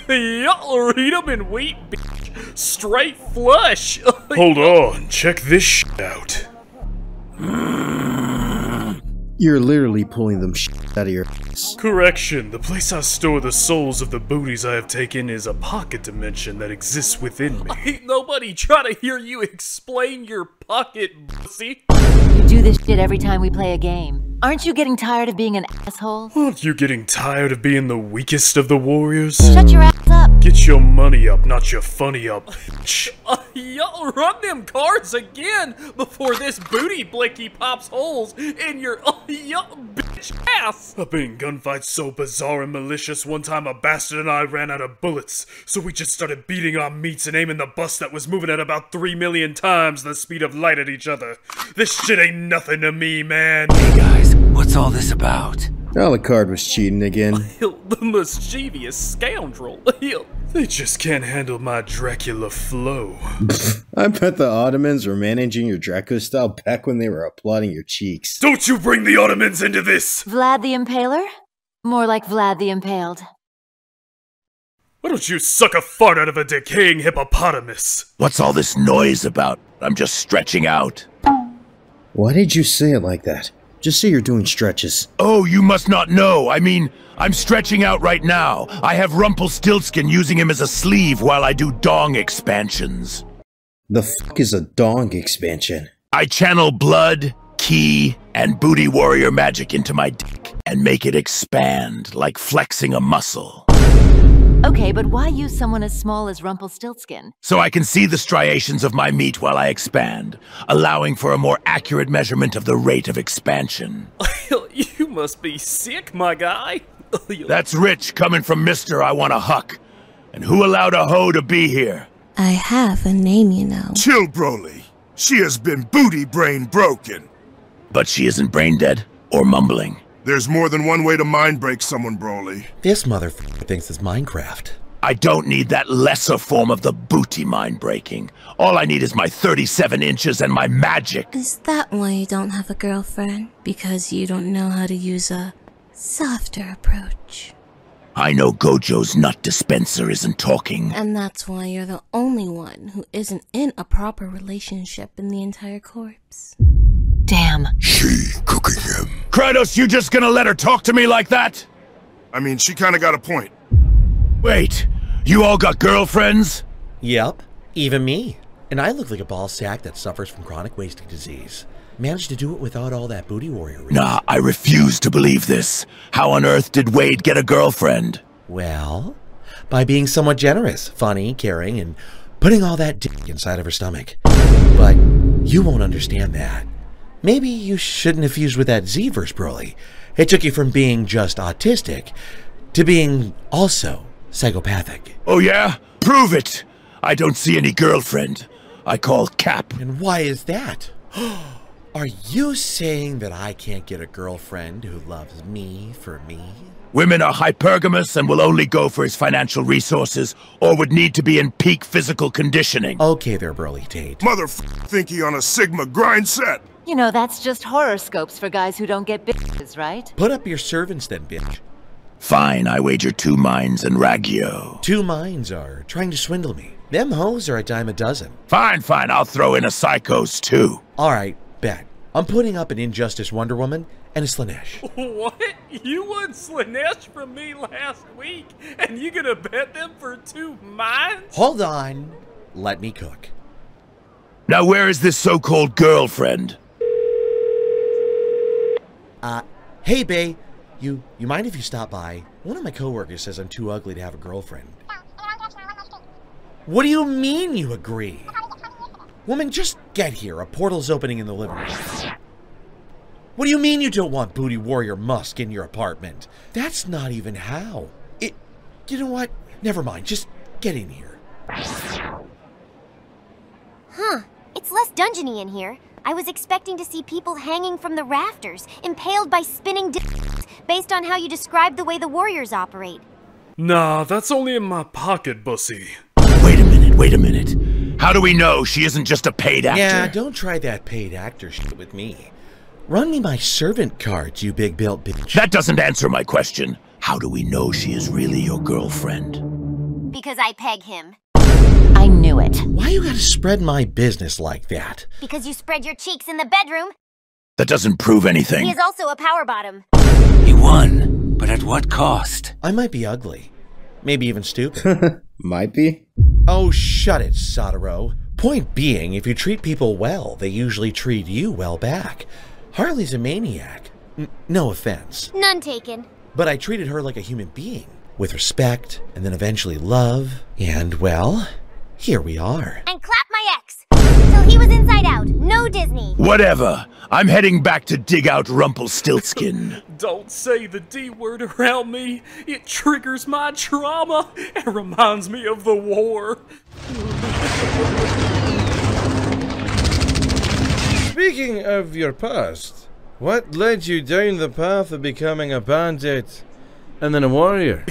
Y'all eat 'em in wheat, bitch. Straight flush. Hold on, check this shit out. You're literally pulling them shit out of your ass. Correction, the place I store the souls of the booties I have taken is a pocket dimension that exists within me. Ain't nobody trying to hear you explain your pocket, pussy. You do this shit every time we play a game. Aren't you getting tired of being an asshole? Aren't you getting tired of being the weakest of the warriors? Shut your ass up. Get your money up, not your funny up, bitch. Y'all run them cards again before this booty blicky pops holes in your y'all bitch ass. I've been in gunfights so bizarre and malicious, one time a bastard and I ran out of bullets, so we just started beating our meats and aiming the bus that was moving at about 3 million times the speed of light at each other. This shit ain't nothing to me, man. Hey guys, what's all this about? Alucard was cheating again. The mischievous scoundrel. They just can't handle my Dracula flow. I bet the Ottomans were managing your Dracula style back when they were applauding your cheeks. Don't you bring the Ottomans into this! Vlad the Impaler? More like Vlad the Impaled. Why don't you suck a fart out of a decaying hippopotamus? What's all this noise about? I'm just stretching out. Why did you say it like that? Just say you're doing stretches. Oh, you must not know. I mean, I'm stretching out right now. I have Rumpelstiltskin using him as a sleeve while I do dong expansions. The fuck is a dong expansion? I channel blood, ki, and booty warrior magic into my dick and make it expand like flexing a muscle. Okay, but why use someone as small as Rumpelstiltskin? So I can see the striations of my meat while I expand, allowing for a more accurate measurement of the rate of expansion. You must be sick, my guy. That's rich coming from Mr. I Want to Huck. And who allowed a hoe to be here? I have a name, you know. Chill, Broly. She has been booty brain broken. But she isn't brain dead or mumbling. There's more than one way to mind break someone, Broly. This motherfucker thinks it's Minecraft. I don't need that lesser form of the booty mind breaking. All I need is my 37 inches and my magic. Is that why you don't have a girlfriend? Because you don't know how to use a softer approach. I know Gojo's nut dispenser isn't talking. And that's why you're the only one who isn't in a proper relationship in the entire corpse. Damn. She cooking him. Kratos, you just gonna let her talk to me like that? I mean, she kinda got a point. Wait, you all got girlfriends? Yep, even me. And I look like a ball sack that suffers from chronic wasting disease. Managed to do it without all that booty warrior rings. Nah, I refuse to believe this. How on earth did Wade get a girlfriend? Well, by being somewhat generous, funny, caring, and putting all that dick inside of her stomach. But you won't understand that. Maybe you shouldn't have fused with that Z-verse, Broly. It took you from being just autistic to being also psychopathic. Oh yeah? Prove it! I don't see any girlfriend. I call Cap. And why is that? Are you saying that I can't get a girlfriend who loves me for me? Women are hypergamous and will only go for his financial resources or would need to be in peak physical conditioning. Okay there, Broly Tate. Motherfucker think he on a Sigma grind set. You know, that's just horoscopes for guys who don't get bitches, right? Put up your servants then, bitch. Fine, I wager 2 mines and Raggio. 2 mines are trying to swindle me. Them hoes are a dime a dozen. Fine, I'll throw in a Psychos too. Alright, bet. I'm putting up an Injustice Wonder Woman and a Slanesh. What? You won Slanesh from me last week, and you gonna bet them for 2 mines? Hold on. Let me cook. Now where is this so-called girlfriend? Hey, bae. You mind if you stop by? One of my coworkers says I'm too ugly to have a girlfriend. What do you mean you agree? Woman, just get here. A portal's opening in the living room. What do you mean you don't want Booty Warrior Musk in your apartment? That's not even how. You know what? Never mind. Just get in here. Huh. It's less dungeony in here. I was expecting to see people hanging from the rafters, impaled by spinning based on how you described the way the warriors operate. Nah, that's only in my pocket, bussy. Wait a minute. How do we know she isn't just a paid actor? Yeah, don't try that paid actor shit with me. Run me my servant cards, you big built bitch. That doesn't answer my question. How do we know she is really your girlfriend? because I peg him. I knew it. Why you gotta spread my business like that? Because you spread your cheeks in the bedroom. That doesn't prove anything. He is also a power bottom. He won, but at what cost? I might be ugly. Maybe even stupid. Might be. Oh, shut it, Sotero. Point being, if you treat people well, they usually treat you well back. Harley's a maniac. No offense. None taken. But I treated her like a human being, with respect, and then eventually love. And, well, here we are. And clap my ex. Till he was inside out. No Disney. Whatever. I'm heading back to dig out Rumpelstiltskin. Don't say the D word around me. It triggers my trauma and reminds me of the war. Speaking of your past, what led you down the path of becoming a bandit and then a warrior?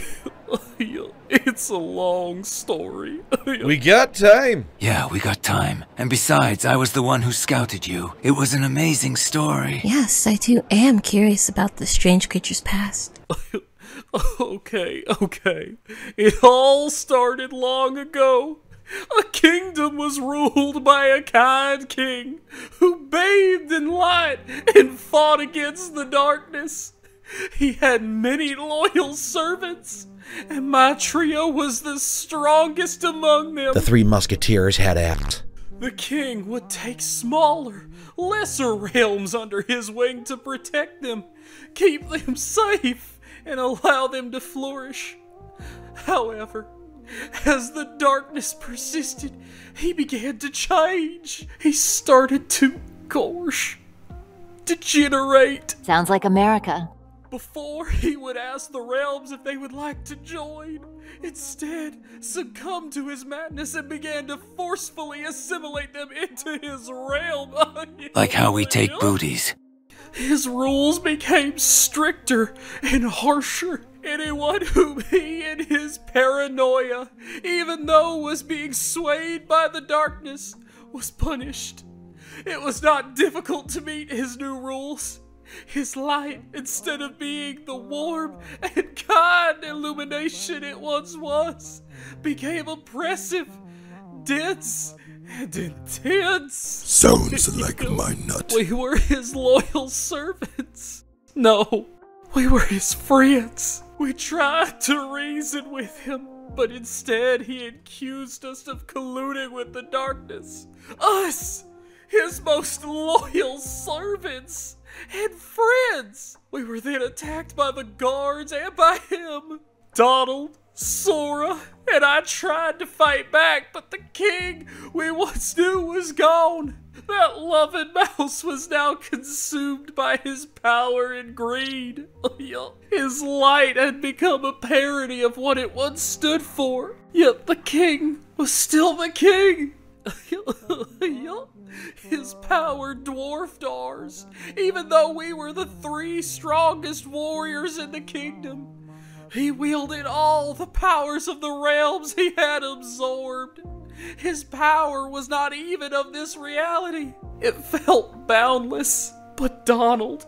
It's a long story. We got time. Yeah, we got time. And besides, I was the one who scouted you. It was an amazing story. Yes, I too am curious about the strange creature's past. Okay. It all started long ago. A kingdom was ruled by a kind king who bathed in light and fought against the darkness. He had many loyal servants, and my trio was the strongest among them. The three musketeers had at. The king would take smaller, lesser realms under his wing to protect them, keep them safe, and allow them to flourish. However, as the darkness persisted, he began to change. He started to, degenerate. Sounds like America. Before he would ask the realms if they would like to join, instead succumbed to his madness and began to forcefully assimilate them into his realm. Like how we take booties. His rules became stricter and harsher. Anyone whom he in his paranoia, even though was being swayed by the darkness, was punished. It was not difficult to meet his new rules. His light, instead of being the warm and kind illumination it once was, became oppressive, dense, and intense. Sounds like my nut. We were his loyal servants. No, we were his friends. We tried to reason with him, but instead he accused us of colluding with the darkness. Us, his most loyal servants and friends. We were then attacked by the guards and by him. Donald, Sora, and I tried to fight back, but the king we once knew was gone. That loving mouse was now consumed by his power and greed. His light had become a parody of what it once stood for. Yet the king was still the king. His power dwarfed ours, even though we were the three strongest warriors in the kingdom. He wielded all the powers of the realms he had absorbed. His power was not even of this reality. It felt boundless. But Donald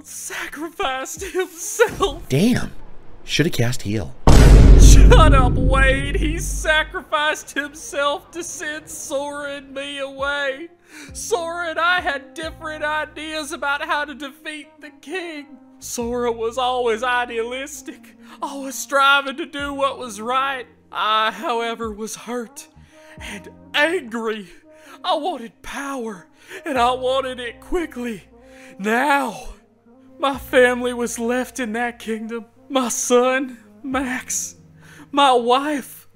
sacrificed himself. Damn. Should have cast heal. Shut up, Wade. He sacrificed himself to send Sora and me away. Sora and I had different ideas about how to defeat the king. Sora was always idealistic, always striving to do what was right. I, however, was hurt and angry. I wanted power, and I wanted it quickly. Now, my family was left in that kingdom. My son, Max, my wife,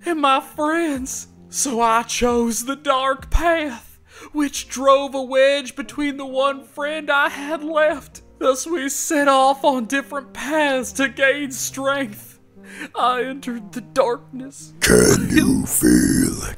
and my friends. So I chose the dark path, which drove a wedge between the one friend I had left. Thus we set off on different paths to gain strength. I entered the darkness. Can you feel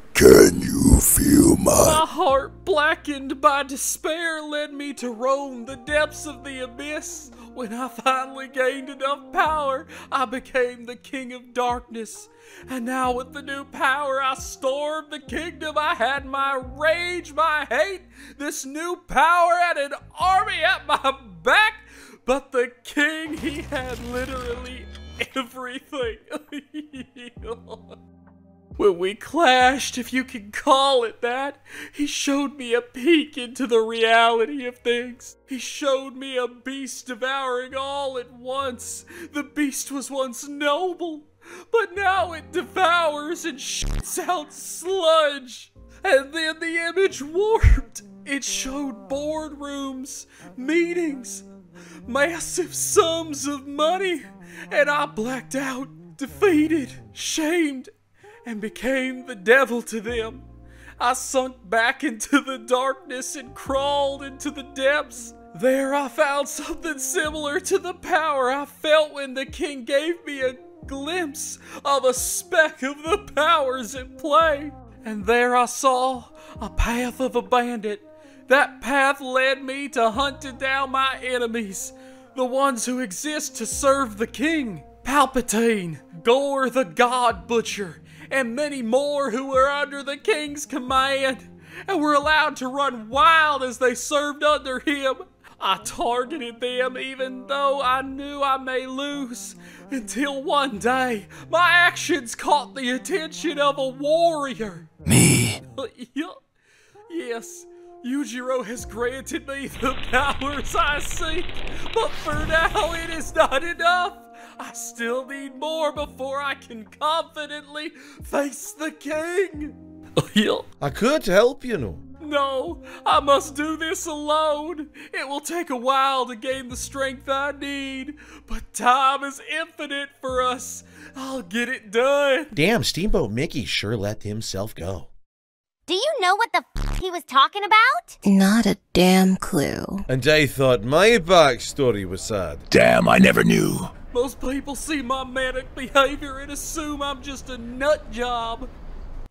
My heart, blackened by despair, led me to roam the depths of the abyss. When I finally gained enough power, I became the king of darkness. And now with the new power, I stormed the kingdom. I had my rage, my hate, this new power, and an army at my back. But the king, he had literally everything. When we clashed, if you can call it that, he showed me a peek into the reality of things. He showed me a beast devouring all at once. The beast was once noble, but now it devours and shits out sludge. And then the image warped. It showed boardrooms, meetings, massive sums of money, and I blacked out, defeated, shamed, and became the devil to them. I sunk back into the darkness and crawled into the depths. There I found something similar to the power I felt when the king gave me a glimpse of a speck of the powers at play. And there I saw a path of a bandit. That path led me to hunting down my enemies, the ones who exist to serve the king. Palpatine, Gore the God Butcher, and many more who were under the king's command and were allowed to run wild as they served under him. I targeted them even though I knew I may lose, until one day my actions caught the attention of a warrior. Me? Yes, Yujiro has granted me the powers I seek, but for now it is not enough. I still need more before I can confidently face the king. I could help, you know. No, I must do this alone. It will take a while to gain the strength I need, but time is infinite for us. I'll get it done. Damn, Steamboat Mickey sure let himself go. Do you know what the f he was talking about? Not a damn clue. And I thought my backstory was sad. Damn, I never knew. Most people see my manic behavior and assume I'm just a nut job.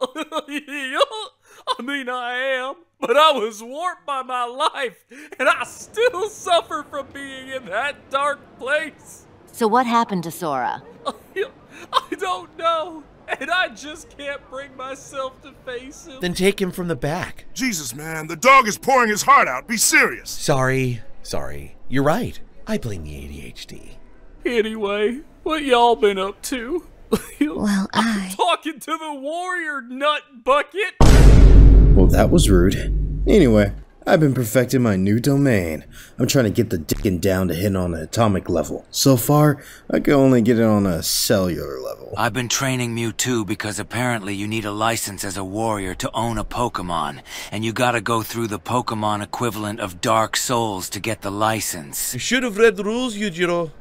I mean, I am, but I was warped by my life, and I still suffer from being in that dark place. So what happened to Sora? I don't know, and I just can't bring myself to face him. Then take him from the back. Jesus, man, the dog is pouring his heart out. Be serious. Sorry. You're right. I blame the ADHD. Anyway, what y'all been up to? Well, I'm talking to the warrior, nut bucket! Well, that was rude. Anyway, I've been perfecting my new domain. I'm trying to get the dickin' down to hit on an atomic level. So far, I can only get it on a cellular level. I've been training Mewtwo because apparently you need a license as a warrior to own a Pokemon, and you gotta go through the Pokemon equivalent of Dark Souls to get the license. You should have read the rules, Yujiro.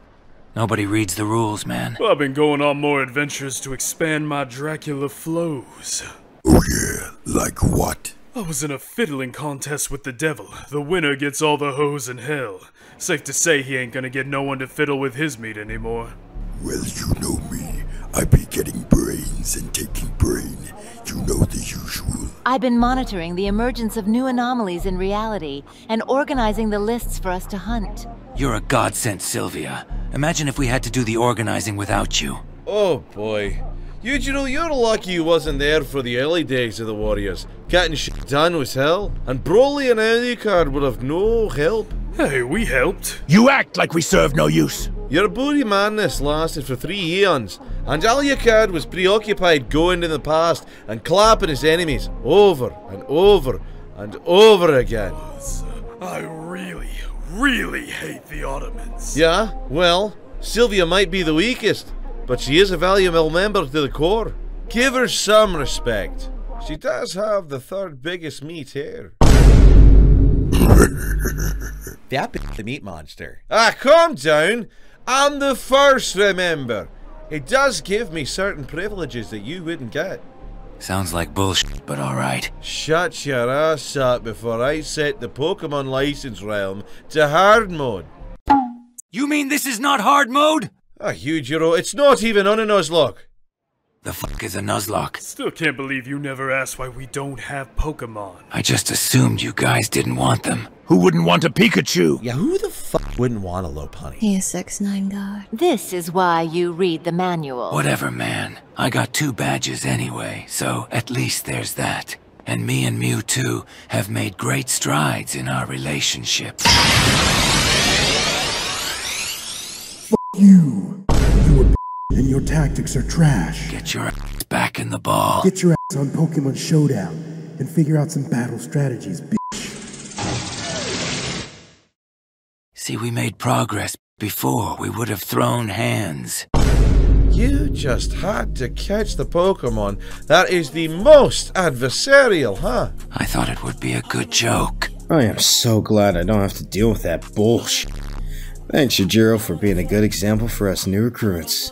Nobody reads the rules, man. Well, I've been going on more adventures to expand my Dracula flows. Oh yeah, like what? I was in a fiddling contest with the devil. The winner gets all the hoes in hell. Safe to say he ain't gonna get no one to fiddle with his meat anymore. Well, you know me. I be getting brains and taking brain. You know the usual. I've been monitoring the emergence of new anomalies in reality and organizing the lists for us to hunt. You're a godsend, Sylvia. Imagine if we had to do the organizing without you. Oh boy. Yujiro, you're lucky you wasn't there for the early days of the Warriors. Getting shit done was hell, and Broly and alucard would have no help. Hey, we helped. You act like we serve no use. Your booty madness lasted for 3 eons, and alucard was preoccupied going in the past and clapping his enemies over and over and over again. I really hate the Ottomans. Yeah, well, Sylvia might be the weakest, but she is a valuable member to the core. Give her some respect. She does have the third biggest meat here. That bit's the meat monster. Ah, calm down. I'm the first, remember. It does give me certain privileges that you wouldn't get. Sounds like bullshit, but alright. Shut your ass up before I set the Pokemon license realm to hard mode. You mean this is not hard mode? Ah, Yujiro, it's not even on a Nuzlocke. The fuck is a Nuzlocke? Still can't believe you never asked why we don't have Pokemon. I just assumed you guys didn't want them. Who wouldn't want a Pikachu? Yeah, who the fuck wouldn't want a Lopunny? He is 6'9" God. This is why you read the manual. Whatever, man. I got 2 badges anyway, so at least there's that. And me and Mewtwo have made great strides in our relationship. You. You a and your tactics are trash. Get your ass back back in the ball. Get your ass on Pokemon Showdown and figure out some battle strategies, bitch. See, we made progress before. We would have thrown hands. You just had to catch the Pokemon. That is the most adversarial, huh? I thought it would be a good joke. I am so glad I don't have to deal with that bullshit. Thanks, Yujiro, for being a good example for us new recruits.